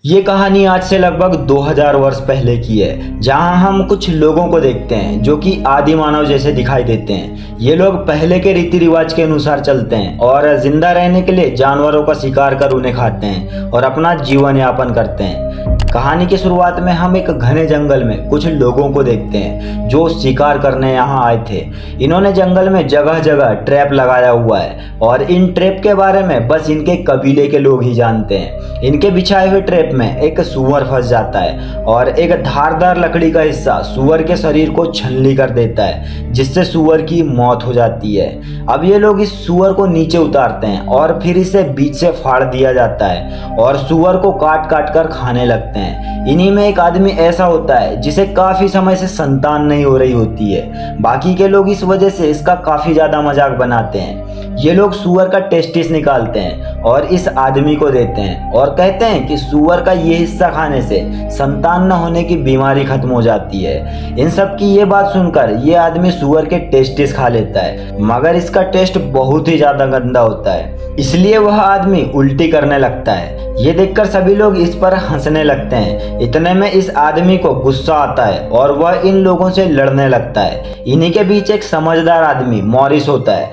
ये कहानी आज से लगभग 2000 वर्ष पहले की है, जहां हम कुछ लोगों को देखते हैं जो कि आदि मानव जैसे दिखाई देते हैं। ये लोग पहले के रीति रिवाज के अनुसार चलते हैं और जिंदा रहने के लिए जानवरों का शिकार कर उन्हें खाते हैं और अपना जीवन यापन करते हैं। कहानी की शुरुआत में हम एक घने जंगल में कुछ लोगों को देखते हैं जो शिकार करने यहाँ आए थे। इन्होंने जंगल में जगह जगह ट्रैप लगाया हुआ है और इन ट्रैप के बारे में बस इनके कबीले के लोग ही जानते हैं। इनके बिछाए हुए ट्रैप में एक सुअर फंस जाता है और एक धारदार लकड़ी का हिस्सा सुअर के शरीर को छलनी कर देता है, जिससे सुअर की मौत हो जाती है। अब ये लोग इस सुअर को नीचे उतारते हैं और फिर इसे बीच से फाड़ दिया जाता है और सुअर को काट काट कर खाने लगते हैं। इन्हीं में एक आदमी ऐसा होता है जिसे काफी समय से संतान नहीं हो रही होती है। बाकी के लोग इस वजह से इसका काफी ज्यादा मजाक बनाते हैं। ये लोग सुअर का टेस्टिस निकालते हैं और इस आदमी को देते हैं और कहते हैं कि सुअर का ये हिस्सा खाने से संतान न होने की बीमारी खत्म हो जाती है। इन सब की ये बात सुनकर ये आदमी सुअर के टेस्टिस खा लेता है, मगर इसका टेस्ट बहुत ही ज्यादा गंदा होता है, इसलिए वह आदमी उल्टी करने लगता है। ये देखकर सभी लोग इस पर हंसने लगते हैं। इतने में इस आदमी को गुस्सा आता है और वह इन लोगों से लड़ने लगता है। इन्हीं के बीच एक समझदार आदमी मॉरिस होता है,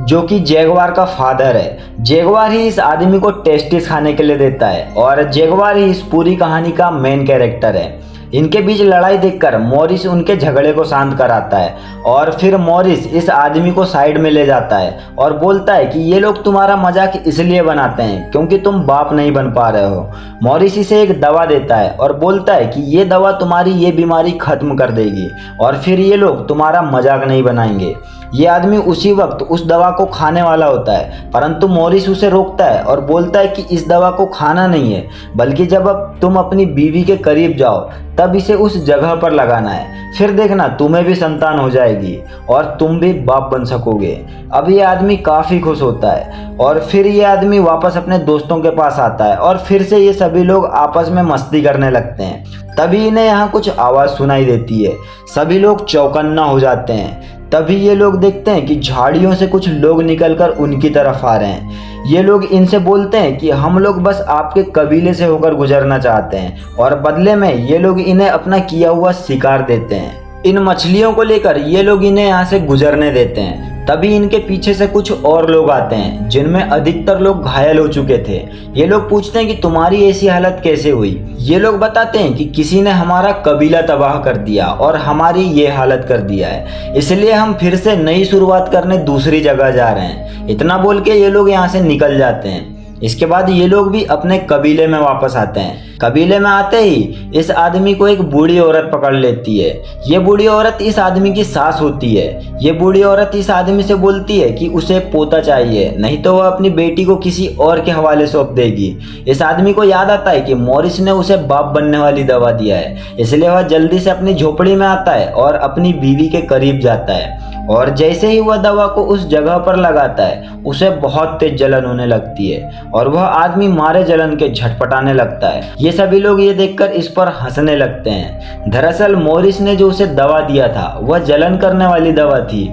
जो कि जैगवार का फादर है। जैगवार ही इस आदमी को टेस्टिस खाने के लिए देता है और जैगवार ही इस पूरी कहानी का मेन कैरेक्टर है। इनके बीच लड़ाई देखकर मॉरिस उनके झगड़े को शांत कराता है और फिर मॉरिस इस आदमी को साइड में ले जाता है और बोलता है कि ये लोग तुम्हारा मजाक इसलिए बनाते हैं क्योंकि तुम बाप नहीं बन पा रहे हो। मॉरिस इसे एक दवा देता है और बोलता है कि ये दवा तुम्हारी ये बीमारी खत्म कर देगी और फिर ये लोग तुम्हारा मजाक नहीं बनाएंगे। ये आदमी उसी वक्त उस दवा को खाने वाला होता है, परंतु मॉरिस उसे रोकता है और बोलता है कि इस दवा को खाना नहीं है, बल्कि जब अब तुम अपनी बीवी के करीब जाओ तब इसे उस जगह पर लगाना है। फिर देखना तुम्हें भी संतान हो जाएगी और तुम भी बाप बन सकोगे। अब ये आदमी काफ़ी खुश होता है और फिर ये आदमी वापस अपने दोस्तों के पास आता है और फिर से ये सभी लोग आपस में मस्ती करने लगते हैं। तभी इन्हें यहाँ कुछ आवाज़ सुनाई देती है। सभी लोग चौकन्ना हो जाते हैं। तभी ये लोग देखते हैं कि झाड़ियों से कुछ लोग निकलकर उनकी तरफ आ रहे हैं। ये लोग इनसे बोलते हैं कि हम लोग बस आपके कबीले से होकर गुजरना चाहते हैं और बदले में ये लोग इन्हें अपना किया हुआ शिकार देते हैं। इन मछलियों को लेकर ये लोग इन्हें यहाँ से गुजरने देते हैं। तभी इनके पीछे से कुछ और लोग आते हैं, जिनमें अधिकतर लोग घायल हो चुके थे। ये लोग पूछते हैं कि तुम्हारी ऐसी हालत कैसे हुई। ये लोग बताते हैं कि किसी ने हमारा कबीला तबाह कर दिया और हमारी ये हालत कर दिया है, इसलिए हम फिर से नई शुरुआत करने दूसरी जगह जा रहे हैं। इतना बोल के ये लोग यहाँ से निकल जाते हैं। इसके बाद ये लोग भी अपने कबीले में वापस आते हैं। कबीले में आते ही इस आदमी को एक बूढ़ी औरत पकड़ लेती है। ये बूढ़ी औरत इस आदमी की सास होती है। ये बूढ़ी औरत इस आदमी से बोलती है कि उसे पोता चाहिए, नहीं तो वह अपनी बेटी को किसी और के हवाले सौंप देगी। इस आदमी को याद आता है कि मॉरिस ने उसे बाप बनने वाली दवा दिया है, इसलिए वह जल्दी से अपनी झोपड़ी में आता है और अपनी बीवी के करीब जाता है और जैसे ही वह दवा को उस जगह पर लगाता है उसे बहुत तेज जलन होने लगती है और वह आदमी मारे जलन के झटपटाने लगता है। ये सभी लोग ये देखकर इस पर हंसने लगते हैं। दरअसल मॉरिस ने जो उसे दवा दिया था वह जलन करने वाली दवा थी।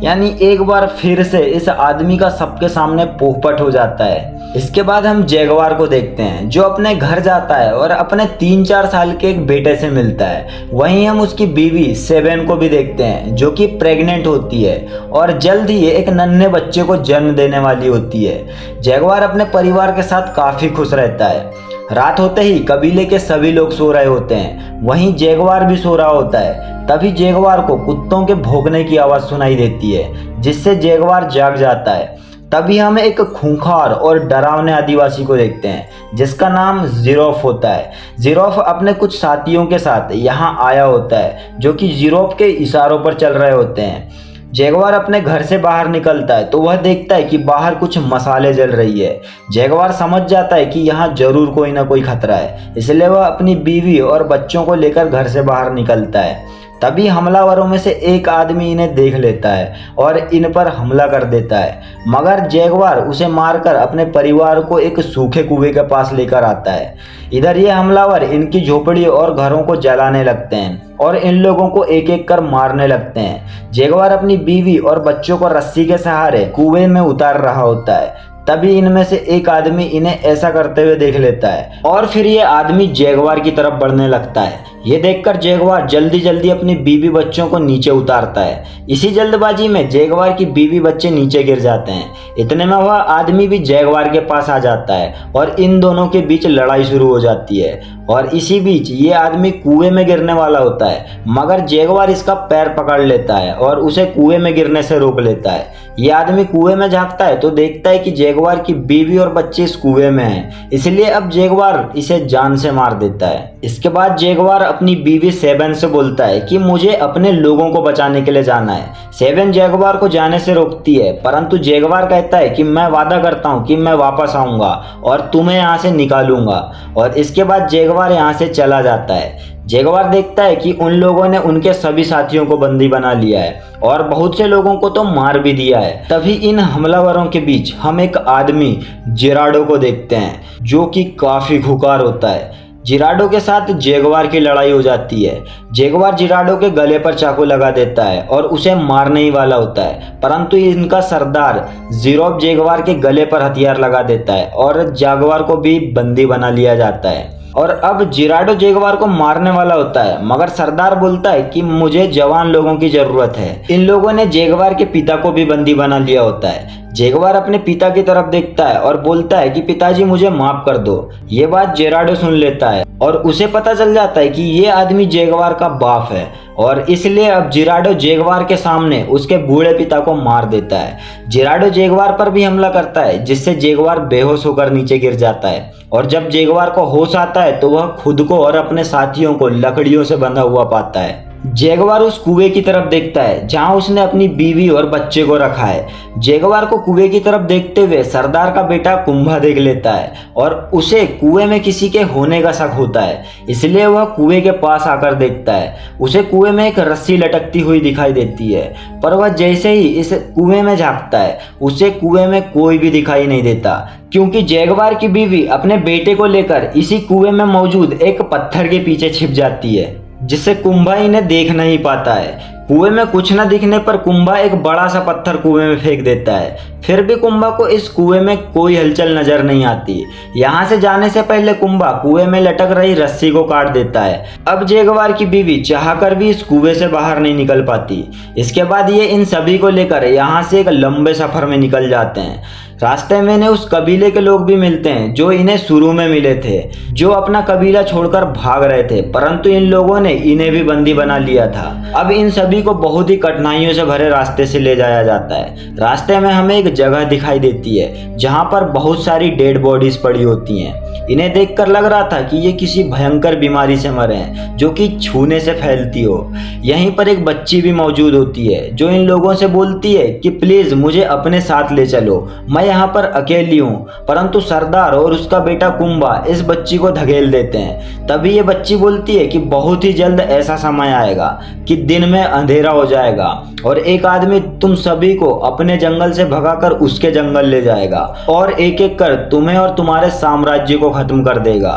यानी एक बार फिर से इस आदमी का सबके सामने पोपट हो जाता है। इसके बाद हम जैगवार को देखते हैं, जो अपने घर जाता है और अपने 3-4 साल के एक बेटे से मिलता है। वहीं हम उसकी बीवी सेवेन को भी देखते हैं, जो कि प्रेग्नेंट होती है और जल्द ही एक नन्हे बच्चे को जन्म देने वाली होती है। जैगवार अपने परिवार के साथ काफ़ी खुश रहता है। रात होते ही कबीले के सभी लोग सो रहे होते हैं, वहीं जैगवार भी सो रहा होता है। तभी जैगवार को कुत्तों के भौंकने की आवाज़ सुनाई देती है, जिससे जैगवार जाग जाता है। तभी हम एक खूंखार और डरावने आदिवासी को देखते हैं, जिसका नाम जिरोफ होता है। जिरोफ अपने कुछ साथियों के साथ यहाँ आया होता है, जो कि जिरोफ के इशारों पर चल रहे होते हैं। जैगवार अपने घर से बाहर निकलता है तो वह देखता है कि बाहर कुछ मसाले जल रही है। जैगवार समझ जाता है कि यहाँ जरूर कोई ना कोई खतरा है, इसलिए वह अपनी बीवी और बच्चों को लेकर घर से बाहर निकलता है। तभी हमलावरों में से एक आदमी इन्हें देख लेता है और इन पर हमला कर देता है, मगर जैगवार उसे मारकर अपने परिवार को एक सूखे कुएं के पास लेकर आता है। इधर ये हमलावर इनकी झोपड़ी और घरों को जलाने लगते हैं और इन लोगों को एक एक कर मारने लगते हैं। जैगवार अपनी बीवी और बच्चों को रस्सी के सहारे कुएं में उतार रहा होता है। तभी इनमें से एक आदमी इन्हें ऐसा करते हुए देख लेता है और फिर ये आदमी जैगुआर की तरफ बढ़ने लगता है। ये देखकर जैगुआर जल्दी जल्दी अपनी बीवी बच्चों को नीचे उतारता है। इसी जल्दबाजी में जैगुआर की बीवी बच्चे नीचे गिर जाते हैं। इतने में वह आदमी भी जैगुआर के पास आ जाता है और इन दोनों के बीच लड़ाई शुरू हो जाती है। और इसी बीच ये आदमी कुएं में गिरने वाला होता है, मगर जैगुआर इसका पैर पकड़ लेता है और उसे कुएं में गिरने से रोक लेता है। ये आदमी कुएं में झांकता है तो देखता है कि जैगुआर की बीवी और बच्चे इस कुएं में हैं, इसलिए अब जैगुआर इसे जान से मार देता है। इसके बाद जैगुआर अपनी बीवी सेवन से बोलता है कि मुझे अपने लोगों को बचाने के लिए जाना है। सेवन जैगुआर को जाने से रोकती है, परंतु जैगुआर कहता है कि मैं वादा करता हूँ कि मैं वापस आऊंगा और तुम्हें यहाँ से निकालूंगा। और इसके बाद जैगुआर यहाँ से चला जाता है। जैगुआर देखता है कि उन लोगों ने उनके सभी साथियों को बंदी बना लिया है और बहुत से लोगों को तो मार भी दिया है। तभी इन हमलावरों के बीच हम एक आदमी जिराडो को देखते हैं, जो कि काफी खुंखार होता है। जिराडो के साथ जैगुआर की लड़ाई हो जाती है। जैगुआर जिराडो के गले पर चाकू लगा देता है और उसे मारने ही वाला होता है, परंतु इनका सरदार ज़ीरोब जैगुआर के गले पर हथियार लगा देता है और जैगुआर को भी बंदी बना लिया जाता है। और अब जिराडो जैगुआर को मारने वाला होता है, मगर सरदार बोलता है कि मुझे जवान लोगों की जरूरत है। इन लोगों ने जैगुआर के पिता को भी बंदी बना लिया होता है। जैगुआर अपने पिता की तरफ देखता है और बोलता है कि पिताजी मुझे माफ कर दो। ये बात जिराडो सुन लेता है और उसे पता चल जाता है कि ये आदमी जैगुआर का बाप है और इसलिए अब जिराडो जैगुआर के सामने उसके बूढ़े पिता को मार देता है। जिराडो जैगुआर पर भी हमला करता है, जिससे जैगुआर बेहोश होकर नीचे गिर जाता है। और जब जैगुआर को होश आता है तो वह खुद को और अपने साथियों को लकड़ियों से बंधा हुआ पाता है। जैगुआर उस कुएं की तरफ देखता है जहां उसने अपनी बीवी और बच्चे को रखा है। जैगुआर को कुएं की तरफ देखते हुए सरदार का बेटा कुंभा देख लेता है और उसे कुएं में किसी के होने का शक होता है, इसलिए वह कुएं के पास आकर देखता है। उसे कुएं में एक रस्सी लटकती हुई दिखाई देती है, पर वह जैसे ही इस कुएं में झांकता है उसे कुएं में कोई भी दिखाई नहीं देता, क्योंकि जैगुआर की बीवी अपने बेटे को लेकर इसी कुएं में मौजूद एक पत्थर के पीछे छिप जाती है, जिससे कुंभा इन्हें देख नहीं पाता है। कुएं में कुछ न दिखने पर कुंभा एक बड़ा सा पत्थर कुएं में फेंक देता है। फिर भी कुंभा को इस कुएं में कोई हलचल नजर नहीं आती। यहाँ से जाने से पहले कुंभा कुएं में लटक रही रस्सी को काट देता है। अब जैगुआर की बीवी चाहकर भी इस कुएं से बाहर नहीं निकल पाती। इसके बाद ये इन सभी को लेकर यहाँ से एक लंबे सफर में निकल जाते हैं। रास्ते में इन्हें उस कबीले के लोग भी मिलते हैं जो इन्हें शुरू में मिले थे, जो अपना कबीला छोड़कर भाग रहे थे, परंतु इन लोगों ने इन्हें भी बंदी बना लिया था। अब इन सभी को बहुत ही कठिनाइयों से भरे रास्ते से ले जाया जाता है। रास्ते में हमें एक जगह दिखाई देती है जहां पर बहुत सारी डेड बॉडीज पड़ी होती हैं। इन्हें देखकर लग रहा था कि ये किसी भयंकर बीमारी से मरे हैं, जो कि छूने से फैलती हो। यहीं पर एक बच्ची भी मौजूद होती है जो इन लोगों से बोलती है कि प्लीज मुझे अपने साथ ले चलो, मैं यहाँ पर अकेली हूँ। परंतु सरदार और उसका बेटा कुंभा इस बच्ची को धकेल देते हैं। तभी ये बच्ची बोलती है कि बहुत ही जल्द ऐसा समय आएगा कि दिन में अंधेरा हो जाएगा और एक आदमी तुम सभी को अपने जंगल से भगाकर उसके जंगल ले जाएगा और एक एक कर तुम्हें और तुम्हारे साम्राज्य को खत्म कर देगा।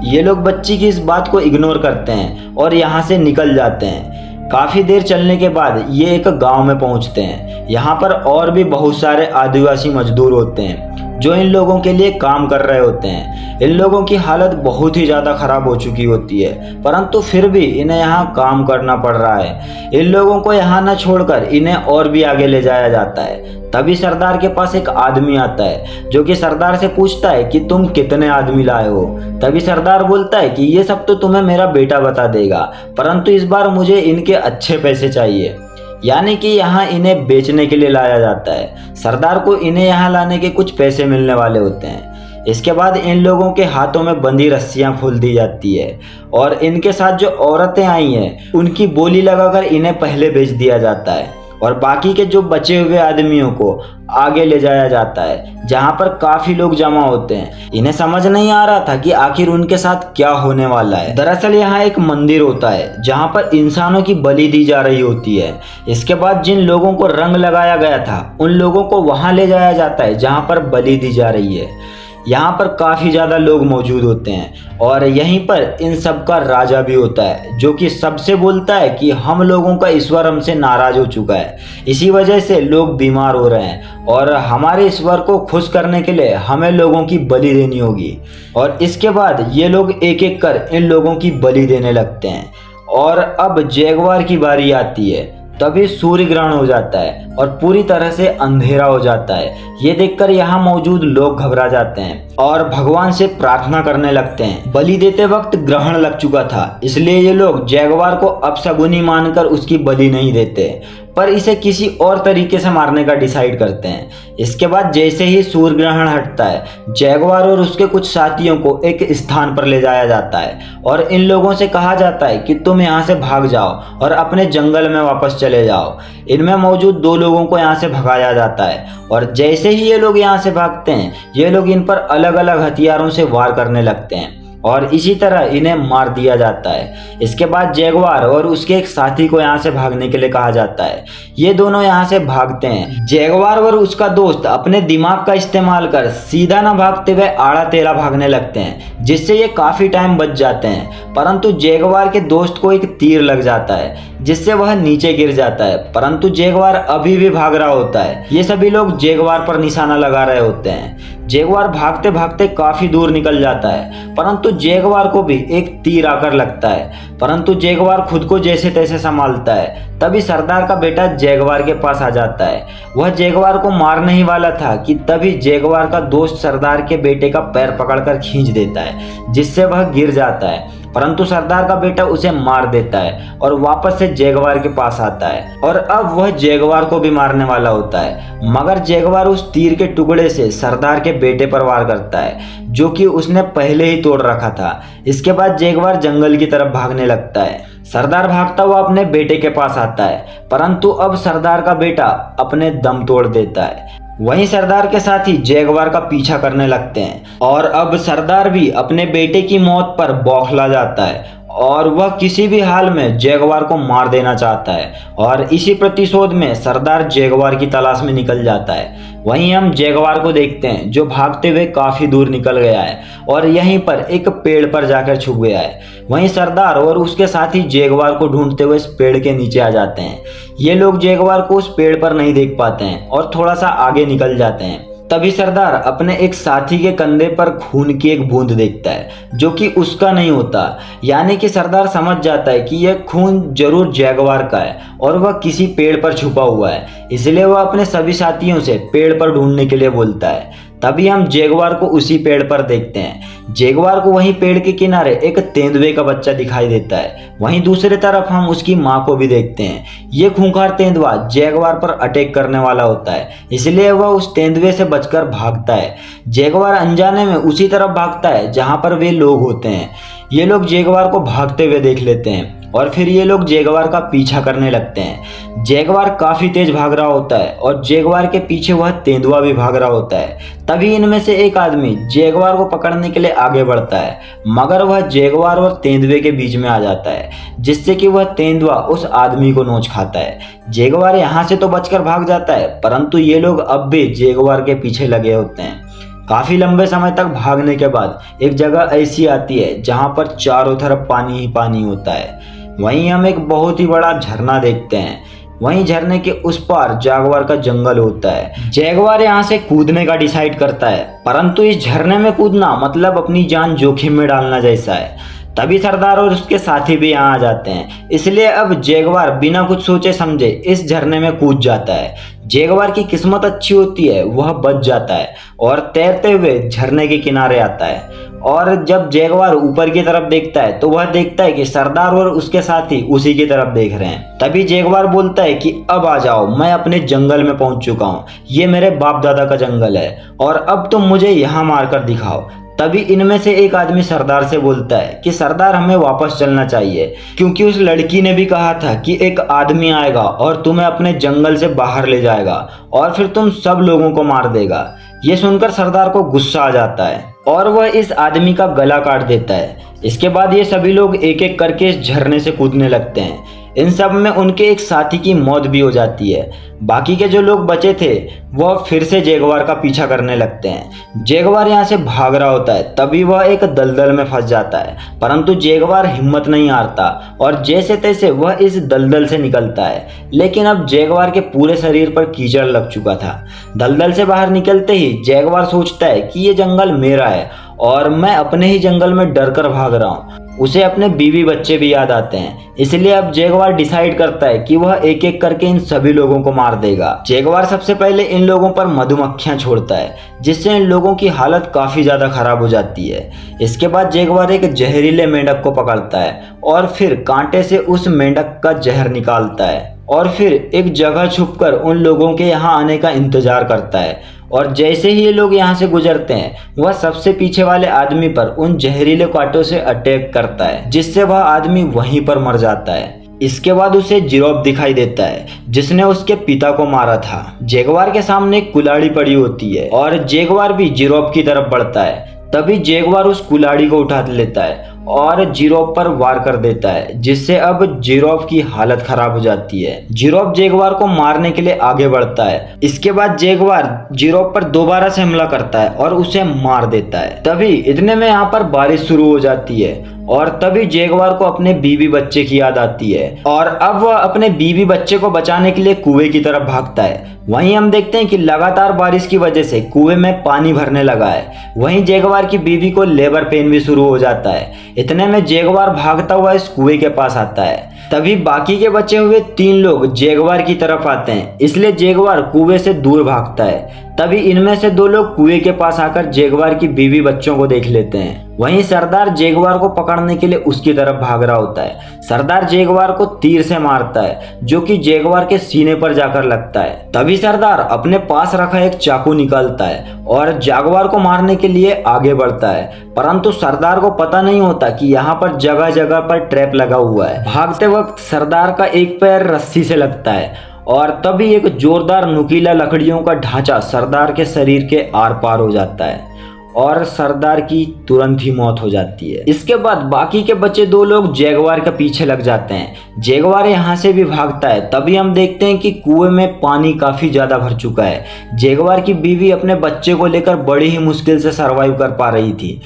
ये लोग बच्ची की इस बात को इग्नोर करते हैं और यहाँ से निकल जाते हैं। काफी देर चलने के बाद ये एक गांव में पहुंचते हैं। यहाँ पर और भी बहुत सारे आदिवासी मजदूर होते हैं जो इन लोगों के लिए काम कर रहे होते हैं। इन लोगों की हालत बहुत ही ज़्यादा ख़राब हो चुकी होती है, परंतु फिर भी इन्हें यहाँ काम करना पड़ रहा है। इन लोगों को यहाँ न छोड़कर इन्हें और भी आगे ले जाया जाता है। तभी सरदार के पास एक आदमी आता है जो कि सरदार से पूछता है कि तुम कितने आदमी लाए हो। तभी सरदार बोलता है कि ये सब तो तुम्हें मेरा बेटा बता देगा, परंतु इस बार मुझे इनके अच्छे पैसे चाहिए। यानी कि यहाँ इन्हें बेचने के लिए लाया जाता है। सरदार को इन्हें यहाँ लाने के कुछ पैसे मिलने वाले होते हैं। इसके बाद इन लोगों के हाथों में बंधी रस्सियाँ खोल दी जाती है और इनके साथ जो औरतें आई हैं उनकी बोली लगाकर इन्हें पहले बेच दिया जाता है और बाकी के जो बचे हुए आदमियों को आगे ले जाया जाता है, जहां पर काफी लोग जमा होते हैं। इन्हें समझ नहीं आ रहा था कि आखिर उनके साथ क्या होने वाला है। दरअसल यहाँ एक मंदिर होता है जहां पर इंसानों की बलि दी जा रही होती है। इसके बाद जिन लोगों को रंग लगाया गया था उन लोगों को वहां ले जाया जाता है जहां पर बलि दी जा रही है। यहाँ पर काफ़ी ज़्यादा लोग मौजूद होते हैं और यहीं पर इन सब का राजा भी होता है, जो कि सबसे बोलता है कि हम लोगों का ईश्वर हमसे नाराज हो चुका है, इसी वजह से लोग बीमार हो रहे हैं और हमारे ईश्वर को खुश करने के लिए हमें लोगों की बलि देनी होगी। और इसके बाद ये लोग एक एक कर इन लोगों की बलि देने लगते हैं। और अब जैगुआर की बारी आती है। तभी सूर्य ग्रहण हो जाता है और पूरी तरह से अंधेरा हो जाता है। ये देखकर यहाँ मौजूद लोग घबरा जाते हैं और भगवान से प्रार्थना करने लगते हैं। बलि देते वक्त ग्रहण लग चुका था, इसलिए ये लोग जैगुआर को अपशगुनी मानकर उसकी बलि नहीं देते, पर इसे किसी और तरीके से मारने का डिसाइड करते हैं। इसके बाद जैसे ही सूर्य ग्रहण हटता है, जैगुआर और उसके कुछ साथियों को एक स्थान पर ले जाया जाता है और इन लोगों से कहा जाता है कि तुम यहाँ से भाग जाओ और अपने जंगल में वापस चले जाओ। इनमें मौजूद 2 लोगों को यहाँ से भगाया जाता है और जैसे ही ये लोग यहाँ से भागते हैं, ये लोग इन पर अलग अलग हथियारों से वार करने लगते हैं और इसी तरह इन्हें मार दिया जाता है। इसके बाद जैगुआर और उसके एक साथी को यहाँ से भागने के लिए कहा जाता है। ये दोनों यहाँ से भागते हैं। जैगुआर और उसका दोस्त अपने दिमाग का इस्तेमाल कर सीधा ना भागते हुए आड़ा टेढ़ा भागने लगते हैं, जिससे ये काफी टाइम बच जाते हैं। परंतु जैगुआर के दोस्त को एक तीर लग जाता है, जिससे वह नीचे गिर जाता है, परंतु जैगुआर अभी भी भाग रहा होता है। ये सभी लोग जैगुआर पर निशाना लगा रहे होते हैं। जैगुआर भागते भागते काफी दूर निकल जाता है, परंतु जैगुआर को भी एक तीर आकर लगता है, परंतु जैगुआर खुद को जैसे तैसे संभालता है। तभी सरदार का बेटा जैगुआर के पास आ जाता है। वह जैगुआर को मारने ही वाला था कि तभी जैगुआर का दोस्त सरदार के बेटे का पैर पकड़कर खींच देता है, जिससे वह गिर जाता है, परंतु सरदार का बेटा उसे मार देता है और वापस से जैगुआर के पास आता है और अब वह जैगुआर को भी मारने वाला होता है, मगर जैगुआर उस तीर के टुकड़े से सरदार के बेटे पर वार करता है, जो कि उसने पहले ही तोड़ रखा था। इसके बाद जैगुआर जंगल की तरफ भागने लगता है। सरदार भागता हुआ अपने बेटे के पास आता है, परंतु अब सरदार का बेटा अपने दम तोड़ देता है। वहीं सरदार के साथी जैगुआर का पीछा करने लगते हैं और अब सरदार भी अपने बेटे की मौत पर बौखला जाता है और वह किसी भी हाल में जैगुआर को मार देना चाहता है और इसी प्रतिशोध में सरदार जैगुआर की तलाश में निकल जाता है। वहीं हम जैगुआर को देखते हैं, जो भागते हुए काफी दूर निकल गया है और यहीं पर एक पेड़ पर जाकर छुप गया है। वहीं सरदार और उसके साथी जैगुआर को ढूंढते हुए इस पेड़ के नीचे आ जाते हैं। ये लोग जैगुआर को उस पेड़ पर नहीं देख पाते हैं और थोड़ा सा आगे निकल जाते हैं। तभी सरदार अपने एक साथी के कंधे पर खून की एक बूंद देखता है, जो कि उसका नहीं होता। यानी कि सरदार समझ जाता है कि यह खून जरूर जैगुआर का है और वह किसी पेड़ पर छुपा हुआ है, इसलिए वह अपने सभी साथियों से पेड़ पर ढूंढने के लिए बोलता है। तभी हम जैगुआर को उसी पेड़ पर देखते हैं। जैगुआर को वहीं पेड़ के किनारे एक तेंदुए का बच्चा दिखाई देता है। वहीं दूसरी तरफ हम उसकी माँ को भी देखते हैं। ये खूंखार तेंदुआ जैगुआर पर अटैक करने वाला होता है, इसलिए वह उस तेंदुए से बचकर भागता है। जैगुआर अनजाने में उसी तरफ भागता है जहां पर वे लोग होते हैं। ये लोग जैगुआर को भागते हुए देख लेते हैं और फिर ये लोग जैगुआर का पीछा करने लगते हैं। जैगुआर काफी तेज भाग रहा होता है और जैगुआर के पीछे वह तेंदुआ भी भाग रहा होता है। तभी इनमें से एक आदमी जैगुआर को पकड़ने के लिए आगे बढ़ता है, मगर वह जैगुआर और तेंदुए के बीच में आ जाता है, जिससे कि वह तेंदुआ उस आदमी को नोच खाता है। जैगुआर यहाँ से तो बचकर भाग जाता है, परंतु ये लोग अब भी जैगुआर के पीछे लगे होते हैं। काफी लंबे समय तक भागने के बाद एक जगह ऐसी आती है जहां पर चारों तरफ पानी ही पानी होता है। वहीं हम एक बहुत ही बड़ा झरना देखते हैं। वहीं झरने के उस पार जैगुआर का जंगल होता है। जैगुआर यहाँ से कूदने का डिसाइड करता है, परंतु इस झरने में कूदना मतलब अपनी जान जोखिम में डालना जैसा है। तभी सरदार और उसके साथी भी यहाँ आ जाते हैं, इसलिए अब जैगुआर बिना कुछ सोचे समझे इस झरने में कूद जाता है। जैगुआर की किस्मत अच्छी होती है, वह बच जाता है और तैरते हुए झरने के किनारे आता है। और जब जैगुआर ऊपर की तरफ देखता है तो वह देखता है कि सरदार और उसके साथी उसी की तरफ देख रहे हैं। तभी जैगुआर बोलता है कि अब आ जाओ, मैं अपने जंगल में पहुंच चुका हूँ। ये मेरे बाप दादा का जंगल है और अब तुम मुझे यहाँ मारकर दिखाओ। तभी इनमें से एक आदमी सरदार से बोलता है कि सरदार, हमें वापस चलना चाहिए, क्योंकि उस लड़की ने भी कहा था कि एक आदमी आएगा और तुम्हें अपने जंगल से बाहर ले जाएगा और फिर तुम सब लोगों को मार देगा। ये सुनकर सरदार को गुस्सा आ जाता है और वह इस आदमी का गला काट देता है। इसके बाद ये सभी लोग एक एक करके इस झरने से कूदने लगते हैं। इन सब में उनके एक साथी की मौत भी हो जाती है। बाकी के जो लोग बचे थे वह फिर से जैगुआर का पीछा करने लगते हैं। जैगुआर यहाँ से भाग रहा होता है, तभी वह एक दलदल में फंस जाता है, परंतु जैगुआर हिम्मत नहीं हारता और जैसे तैसे वह इस दलदल से निकलता है। लेकिन अब जैगुआर के पूरे शरीर पर कीचड़ लग चुका था। दलदल से बाहर निकलते ही जैगुआर सोचता है कि ये जंगल मेरा है और मैं अपने ही जंगल में डर कर भाग रहा हूँ। उसे अपने बीवी बच्चे भी याद आते हैं, इसलिए अब जैगुआर डिसाइड करता है कि वह एक एक करके इन सभी लोगों को मार देगा। जैगुआर सबसे पहले इन लोगों पर मधुमक्खियां छोड़ता है, जिससे इन लोगों की हालत काफी ज्यादा खराब हो जाती है। इसके बाद जैगुआर एक जहरीले मेंढक को पकड़ता है और फिर कांटे से उस मेंढक का जहर निकालता है और फिर एक जगह छुपकर उन लोगों के यहाँ आने का इंतजार करता है। और जैसे ही ये लोग यहाँ से गुजरते हैं वह सबसे पीछे वाले आदमी पर उन जहरीले कांटों से अटैक करता है, जिससे वह आदमी वहीं पर मर जाता है। इसके बाद उसे जिराफ दिखाई देता है, जिसने उसके पिता को मारा था। जैगुआर के सामने एक कुल्हाड़ी पड़ी होती है और जैगुआर भी जिराफ की तरफ बढ़ता है। तभी जैगुआर उस कुल्हाड़ी को उठा लेता है और जिराफ पर वार कर देता है, जिससे अब जिराफ की हालत खराब हो जाती है। जिराफ जैगुआर को मारने के लिए आगे बढ़ता है। इसके बाद जैगुआर जिराफ पर दोबारा से हमला करता है और उसे मार देता है। तभी इतने में यहाँ पर बारिश शुरू हो जाती है और तभी जैगुआर को अपने बीवी बच्चे की याद आती है और अब वह अपने बीवी बच्चे को बचाने के लिए कुएं की तरफ भागता है। वहीं हम देखते हैं कि लगातार बारिश की वजह से कुएं में पानी भरने लगा है। वहीं जैगुआर की बीवी को लेबर पेन भी शुरू हो जाता है। इतने में जैगुआर भागता हुआ इस कुएं के पास आता है। तभी बाकी के बचे हुए 3 लोग जैगुआर की तरफ आते हैं, इसलिए जैगुआर कुएं से दूर भागता है। तभी इनमें से 2 लोग कुएं के पास आकर जैगुआर की बीवी बच्चों को देख लेते हैं। वहीं सरदार जैगुआर को पकड़ने के लिए उसकी तरफ भाग रहा होता है। सरदार जैगुआर को तीर से मारता है, जो कि जैगुआर के सीने पर जाकर लगता है। तभी सरदार अपने पास रखा एक चाकू निकालता है और जैगुआर को मारने के लिए आगे बढ़ता है, परंतु सरदार को पता नहीं होता कि यहाँ पर जगह जगह पर ट्रैप लगा हुआ है। भागते वक्त सरदार का एक पैर रस्सी से लगता है और तभी एक जोरदार नुकीला लकड़ियों का ढांचा सरदार के शरीर के आर पार हो जाता है और सरदार की तुरंत ही मौत हो जाती है। इसके बाद बाकी के बचे 2 लोग जैगुआर के पीछे लग जाते हैं। जैगुआर यहाँ से भी भागता है। तभी हम देखते हैं कि कुएं में पानी काफी ज्यादा भर चुका है। जैगुआर की बीवी अपने बच्चे को लेकर बड़ी ही मुश्किल से सरवाइव कर पा रही थी।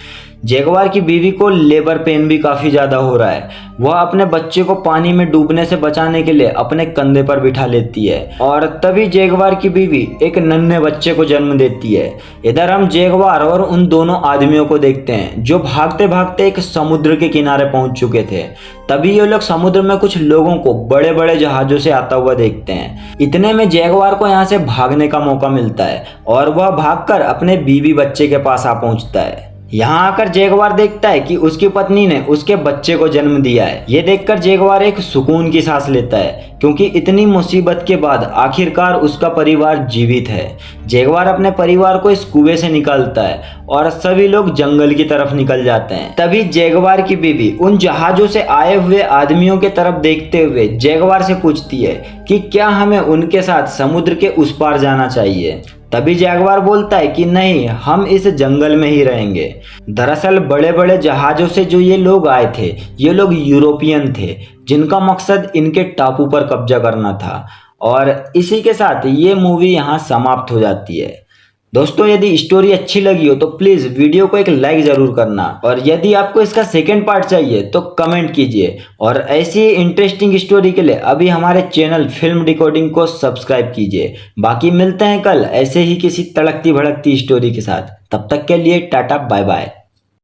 जैगुआर की बीवी को लेबर पेन भी काफी ज्यादा हो रहा है। वह अपने बच्चे को पानी में डूबने से बचाने के लिए अपने कंधे पर बिठा लेती है और तभी जैगुआर की बीवी एक नन्हे बच्चे को जन्म देती है। इधर हम जैगुआर और उन दोनों आदमियों को देखते हैं जो भागते भागते एक समुद्र के किनारे पहुंच चुके थे। तभी ये लोग समुद्र में कुछ लोगों को बड़े बड़े जहाजों से आता हुआ देखते हैं। इतने में जैगुआर को यहाँ से भागने का मौका मिलता है और वह भागकर अपने बीवी बच्चे के पास आ पहुंचता है। यहाँ आकर जैगुआर देखता है कि उसकी पत्नी ने उसके बच्चे को जन्म दिया है। ये देखकर जैगुआर एक सुकून की सांस लेता है, क्योंकि इतनी मुसीबत के बाद आखिरकार उसका परिवार जीवित है। जैगुआर अपने परिवार को इस कुएं से निकालता है और सभी लोग जंगल की तरफ निकल जाते हैं। तभी जैगुआर की बीवी उन जहाजों से आए हुए आदमियों के तरफ देखते हुए जैगुआर से पूछती है कि क्या हमें उनके साथ समुद्र के उस पार जाना चाहिए। तभी जैगुआर बोलता है कि नहीं, हम इस जंगल में ही रहेंगे। दरअसल बड़े बड़े जहाजों से जो ये लोग आए थे, ये लोग यूरोपियन थे, जिनका मकसद इनके टापू पर कब्जा करना था। और इसी के साथ ये मूवी यहाँ समाप्त हो जाती है। दोस्तों, यदि स्टोरी अच्छी लगी हो तो प्लीज़ वीडियो को एक लाइक ज़रूर करना और यदि आपको इसका सेकंड पार्ट चाहिए तो कमेंट कीजिए। और ऐसी ही इंटरेस्टिंग स्टोरी के लिए अभी हमारे चैनल फिल्म डिकोडिंग को सब्सक्राइब कीजिए। बाकी मिलते हैं कल ऐसे ही किसी तड़कती भड़कती स्टोरी के साथ। तब तक के लिए टाटा बाय बाय।